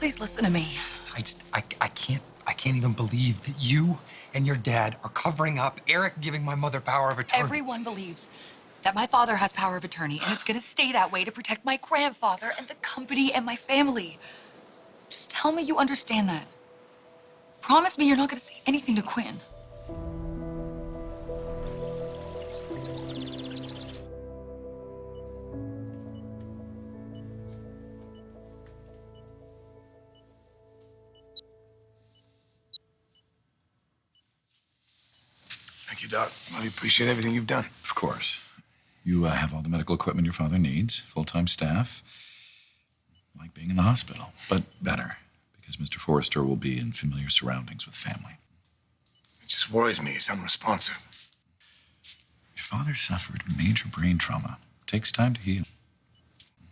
Please listen to me. I can't even believe that you and your dad are covering up Eric giving my mother power of attorney. Everyone believes that my father has power of attorney, and it's gonna stay that way to protect my grandfather and the company and my family. Just tell me you understand that. Promise me you're not gonna say anything to Quinn. Thank you, Doc. I appreciate everything you've done. Of course. You have all the medical equipment your father needs, full-time staff. Like being in the hospital, but better, because Mr. Forrester will be in familiar surroundings with family. It just worries me he's unresponsive. Your father suffered major brain trauma. It takes time to heal.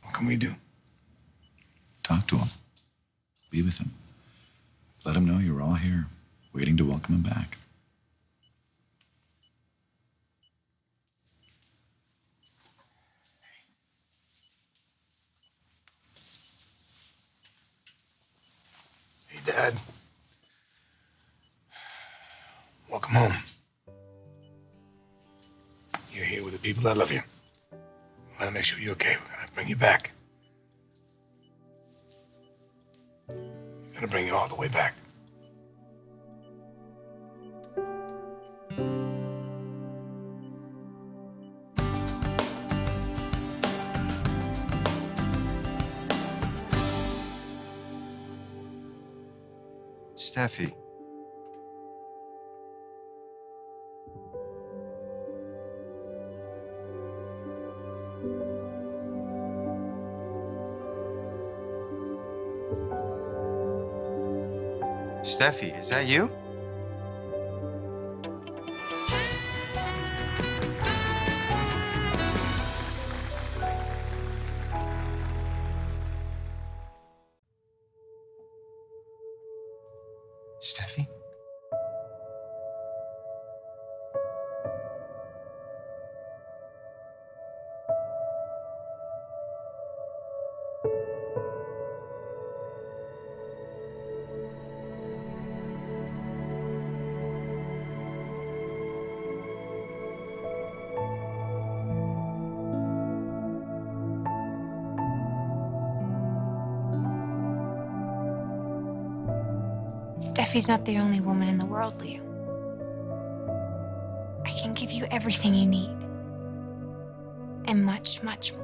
What can we do? Talk to him. Be with him. Let him know you're all here, waiting to welcome him back. Hey, Dad. Welcome home. You're here with the people that love you. We want to make sure you're okay. We're going to bring you back. We're going to bring you all the way back. Steffi. Steffi, is that you? Steffi? Steffi's not the only woman in the world, Leo. I can give you everything you need. And much, much more.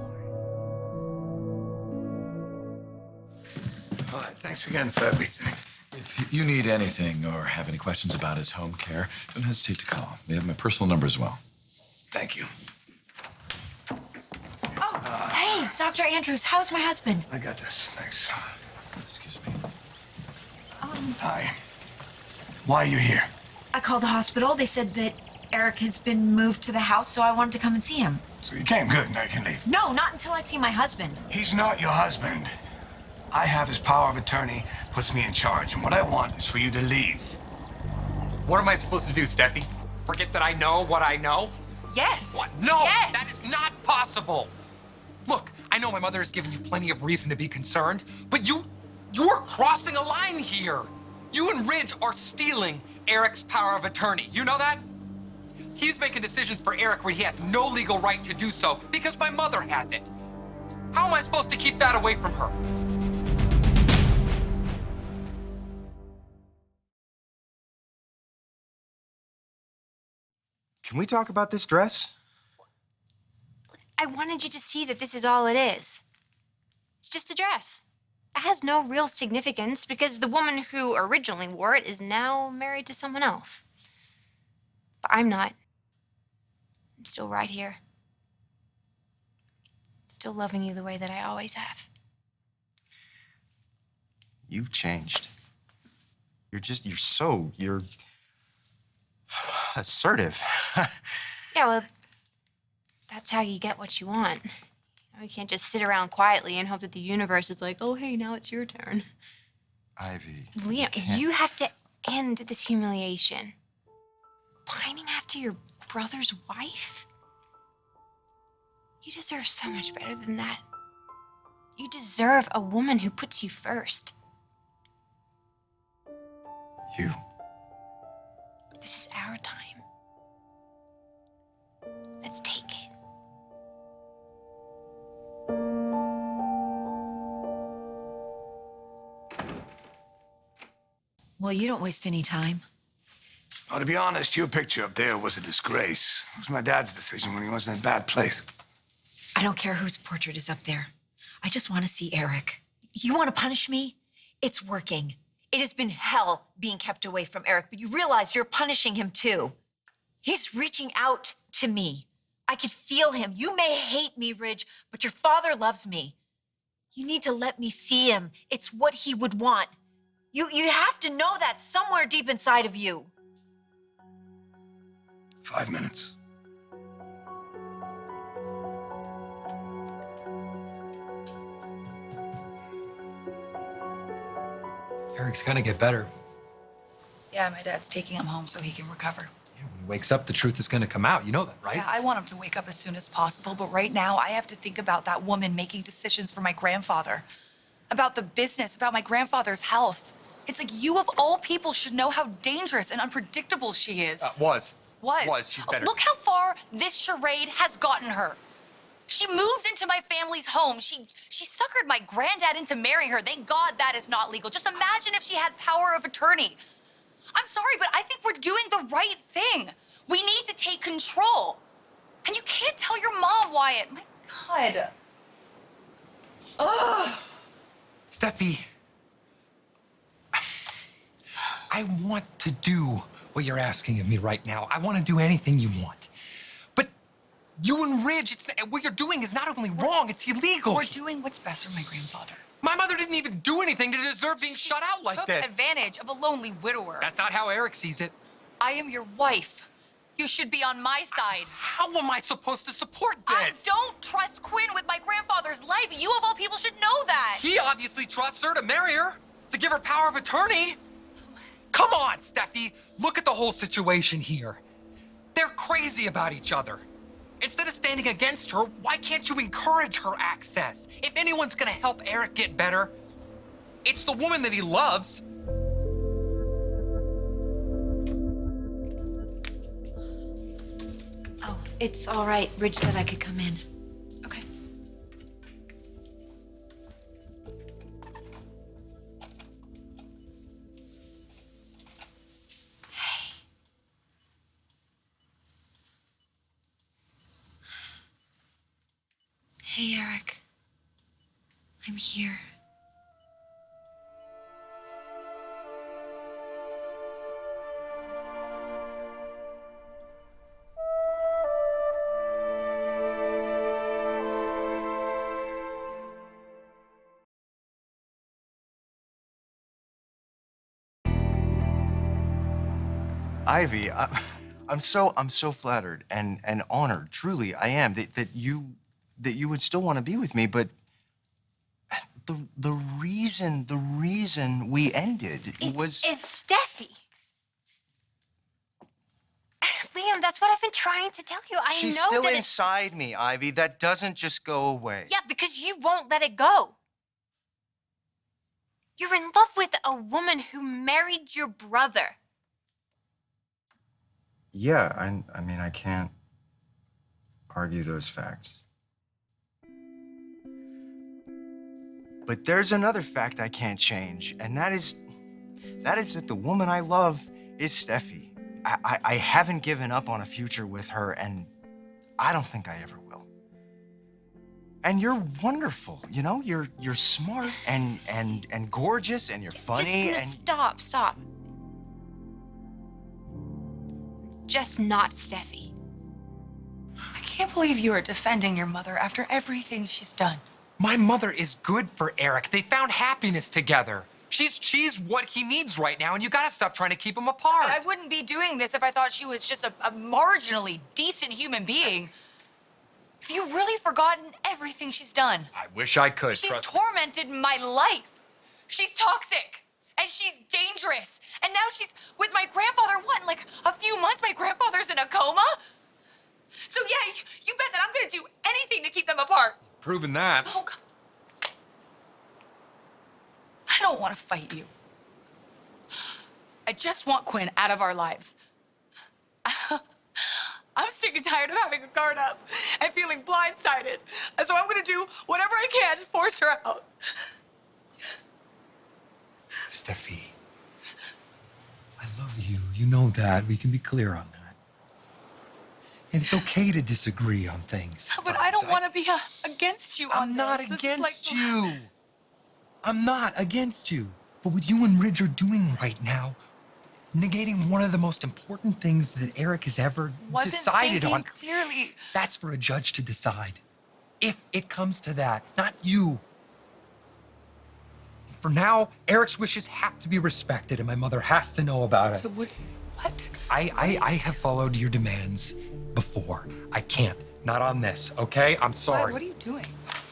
All right, thanks again for everything. If you need anything or have any questions about his home care, don't hesitate to call. They have my personal number as well. Thank you. Oh, hey, Dr. Andrews, how's my husband? I got this. Thanks. Excuse me. Hi. Why are you here? I called the hospital. They said that Eric has been moved to the house, so I wanted to come and see him. So you came. Good. Now you can leave. No, not until I see my husband. He's not your husband. I have his power of attorney, puts me in charge, and what I want is for you to leave. What am I supposed to do, Steffi? Forget that I know what I know? Yes. What? No, Yes. that is not possible. Look, I know my mother has given you plenty of reason to be concerned, but you're crossing a line here. You and Ridge are stealing Eric's power of attorney. You know that? He's making decisions for Eric where he has no legal right to do so because my mother has it. How am I supposed to keep that away from her? Can we talk about this dress? I wanted you to see that this is all it is. It's just a dress. It has no real significance because the woman who originally wore it is now married to someone else. But I'm not. I'm still right here. Still loving you the way that I always have. You've changed. You're assertive. Yeah, well, that's how you get what you want. You can't just sit around quietly and hope that the universe is like, oh, hey, now it's your turn. Ivy. Liam, you have to end this humiliation. Pining after your brother's wife? You deserve so much better than that. You deserve a woman who puts you first. You. This is our time. Let's take it. Well, you don't waste any time. Oh, to be honest, your picture up there was a disgrace. It was my dad's decision when he was in a bad place. I don't care whose portrait is up there. I just want to see Eric. You want to punish me? It's working. It has been hell being kept away from Eric, but you realize you're punishing him too. He's reaching out to me. I could feel him. You may hate me, Ridge, but your father loves me. You need to let me see him. It's what he would want. You have to know that somewhere deep inside of you. 5 minutes. Eric's gonna get better. Yeah, my dad's taking him home so he can recover. Yeah, when he wakes up, the truth is gonna come out. You know that, right? Yeah, I want him to wake up as soon as possible, but right now I have to think about that woman making decisions for my grandfather, about the business, about my grandfather's health. It's like you of all people should know how dangerous and unpredictable she is. Was. Was. She's better. Look how far this charade has gotten her. She moved into my family's home. She suckered my granddad into marrying her. Thank God that is not legal. Just imagine if she had power of attorney. I'm sorry, but I think we're doing the right thing. We need to take control. And you can't tell your mom, Wyatt. My God. Ugh. Steffi, I want to do what you're asking of me right now. I want to do anything you want. But you and Ridge, what you're doing is not only wrong, it's illegal. We're doing what's best for my grandfather. My mother didn't even do anything to deserve being shut out like Took this. advantage of a lonely widower. That's not how Eric sees it. I am your wife. You should be on my side. How am I supposed to support this? I don't trust Quinn with my grandfather's life. You of all people should know that. He obviously trusts her to marry her, to give her power of attorney. Come on, Steffi. Look at the whole situation here. They're crazy about each other. Instead of standing against her, why can't you encourage her access? If anyone's gonna help Eric get better, it's the woman that he loves. Oh, it's all right. Ridge said I could come in. Okay. Hey, Eric. I'm here. Ivy, I'm so flattered and honored. Truly, I am that you would still want to be with me. But the reason we ended was Is Steffi. Liam, that's what I've been trying to tell you. I she's know still that inside me, Ivy. That doesn't just go away. Yeah, because you won't let it go. You're in love with a woman who married your brother. Yeah, I mean, I can't argue those facts. But there's another fact I can't change, and that is that the woman I love is Steffi. I haven't given up on a future with her, and I don't think I ever will. And you're wonderful, you know? You're smart and gorgeous, and you're funny, Just and stop. Just not Steffi. I can't believe you are defending your mother after everything she's done. My mother is good for Eric. They found happiness together. She's what he needs right now, and you gotta stop trying to keep them apart. I wouldn't be doing this if I thought she was just a marginally decent human being. Have you really forgotten everything she's done? I wish I could. She's trust me. tormented my life. She's toxic. And she's dangerous. And now she's with my grandfather, what, in like a few months my grandfather's in a coma? So yeah, you bet that I'm gonna do anything to keep them apart. Proving that. Oh, God. I don't want to fight you. I just want Quinn out of our lives. I'm sick and tired of having a guard up and feeling blindsided. And so I'm gonna do whatever I can to force her out. Steffi, I love you. You know that. We can be clear on that. And it's okay to disagree on things. But I don't want to be against you on I'm not this. This is against like- you. I'm not against you. But what you and Ridge are doing right now, negating one of the most important things that Eric has ever Wasn't decided thinking on. clearly. That's for a judge to decide. If it comes to that, not you. For now, Eric's wishes have to be respected, and my mother has to know about it. So what? I have followed your demands before. I can't. Not on this, okay? I'm sorry. What are you doing?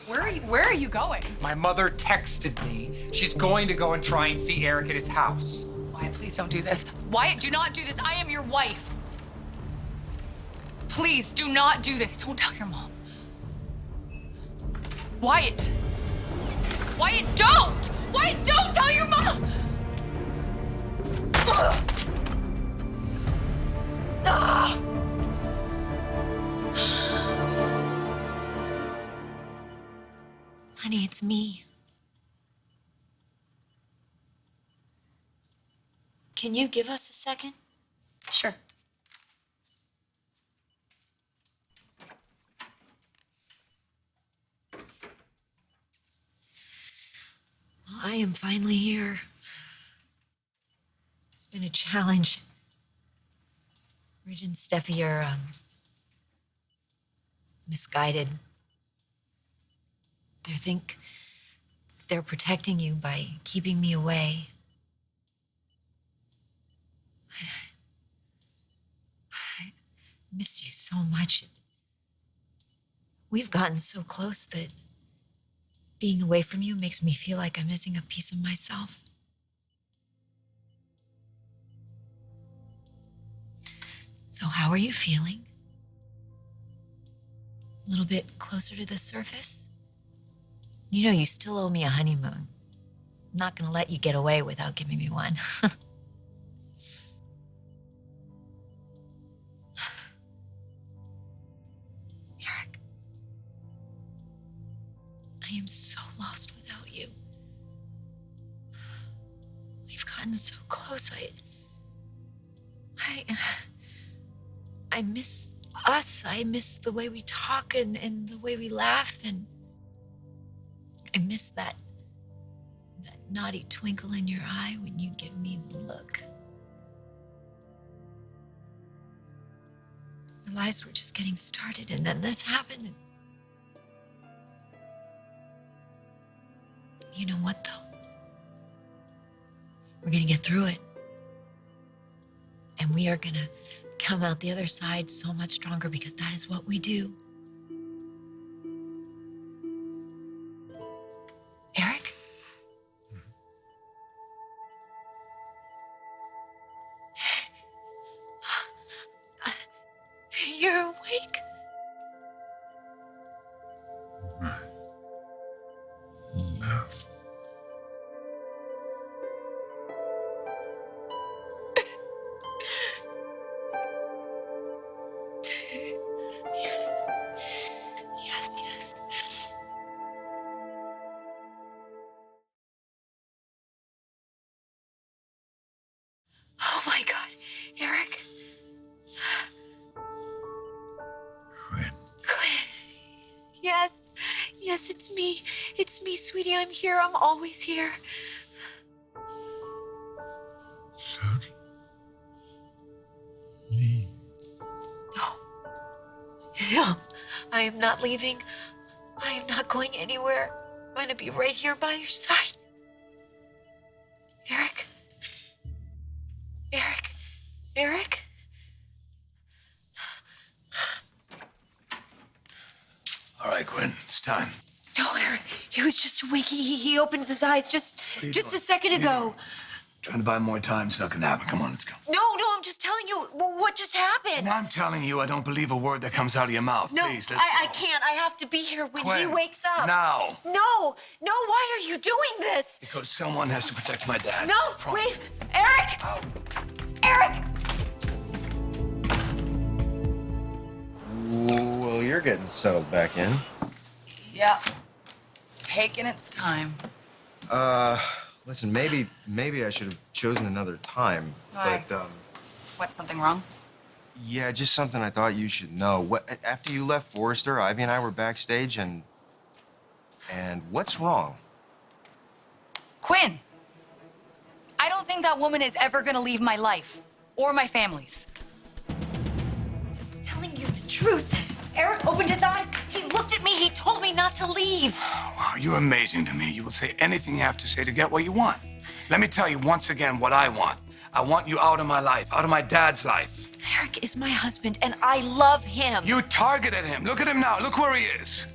Where are you going? My mother texted me. She's going to go and try and see Eric at his house. Wyatt, please don't do this. Wyatt, do not do this. I am your wife. Please do not do this. Don't tell your mom. Wyatt. Wyatt, don't! Wyatt, don't tell your mom! Ah! Honey, it's me. Can you give us a second? Sure. Well, I am finally here. It's been a challenge. Ridge and Steffi are misguided. They think they're protecting you by keeping me away. I miss you so much. We've gotten so close that being away from you makes me feel like I'm missing a piece of myself. So how are you feeling? A little bit closer to the surface? You know you still owe me a honeymoon. I'm not gonna let you get away without giving me one. Eric, I am so lost without you. We've gotten so close. I miss us. I miss the way we talk and the way we laugh, and I miss that naughty twinkle in your eye when you give me the look. Our lives were just getting started, and then this happened. You know what, though? We're gonna get through it. And we are gonna come out the other side so much stronger, because that is what we do. Eric? You're awake? No. Yes. Oh my God, Eric. Quinn. Yes, it's me. It's me, sweetie. I'm here. I'm always here. Don't leave. No, I am not leaving. I am not going anywhere. I'm going to be right here by your side. Eric? All right, Quinn, it's time. No, Eric. He was just awake. He opened his eyes just you a doing? second ago. Trying to buy more time, it's not gonna happen. Come on, let's go. No, I'm just telling you. What what just happened. And I'm telling you, I don't believe a word that comes out of your mouth. No, Please, let's I go. can't. I have to be here when he Quinn, wakes up. now. No, why are you doing this? Because someone has to protect my dad. No, From- wait, Eric! Ow. Eric! Well, you're getting settled back in. Yeah. Taking its time. Listen, maybe I should have chosen another time. Why? But, What's something wrong? yeah, just something I thought you should know. After you left Forrester, Ivy and I were backstage, and what's wrong? Quinn! I don't think that woman is ever gonna leave my life. Or my family's. I'm telling you the truth. Eric opened his eyes. He looked at me. He told me not to leave. Wow, you're amazing to me. You will say anything you have to say to get what you want. Let me tell you once again what I want. I want you out of my life, out of my dad's life. Eric is my husband, and I love him. You targeted him. Look at him now. Look where he is.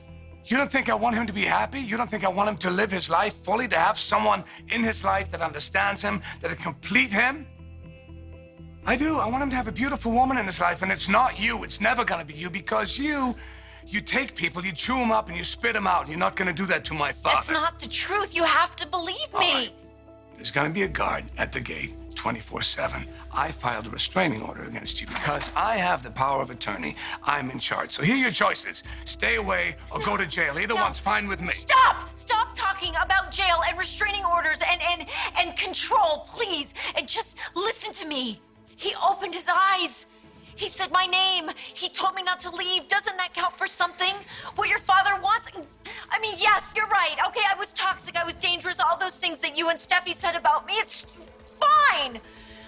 You don't think I want him to be happy? You don't think I want him to live his life fully, to have someone in his life that understands him, that can complete him? I do. I want him to have a beautiful woman in his life, and it's not you. It's never going to be you, because you take people, you chew them up, and you spit them out. You're not going to do that to my father. That's not the truth. You have to believe me. All right. There's going to be a guard at the gate 24/7. I filed a restraining order against you because I have the power of attorney. I'm in charge. So here are your choices. Stay away or go to jail. Either one's fine with me. Stop! Stop talking about jail and restraining orders and control, please. And just listen to me. He opened his eyes. He said my name. He told me not to leave. Doesn't that count for something? What your father wants? I mean, yes, you're right. Okay, I was toxic. I was dangerous. All those things that you and Steffi said about me. It's fine.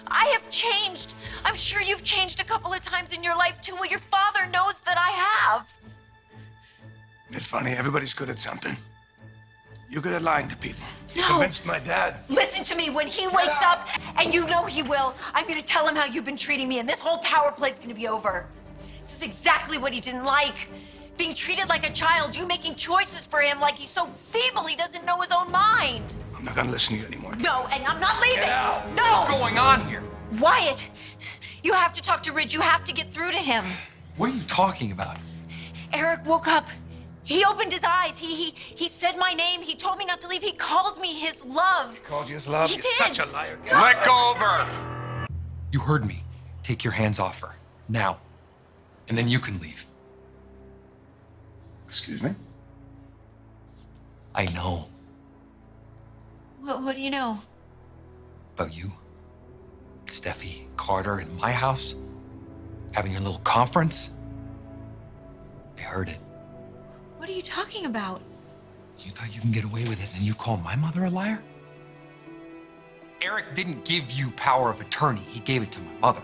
I have changed. I'm sure you've changed a couple of times in your life too. Well, your father knows that I have. It's funny. Everybody's good at something. You're good at lying to people. You No. convinced my dad. Listen to me. When he wakes up, and you know he will, I'm going to tell him how you've been treating me, and this whole power play's going to be over. This is exactly what he didn't like. Being treated like a child, you making choices for him like he's so feeble he doesn't know his own mind. I'm not going to listen to you anymore. No, and I'm not leaving. Get out. No. What's going on here? Wyatt, you have to talk to Ridge. You have to get through to him. What are you talking about? Eric woke up. He opened his eyes. He said my name. He told me not to leave. He called me his love. Called you his love? He You're did. such a liar. Let go of her! You heard me. Take your hands off her. Now. And then you can leave. Excuse me? I know What do you know? about you, Steffi, Carter, in my house, having your little conference. I heard it. What are you talking about? You thought you can get away with it, and then you call my mother a liar? Eric didn't give you power of attorney. He gave it to my mother.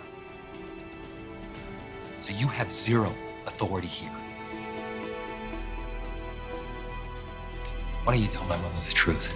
So you have zero authority here. Why don't you tell my mother the truth?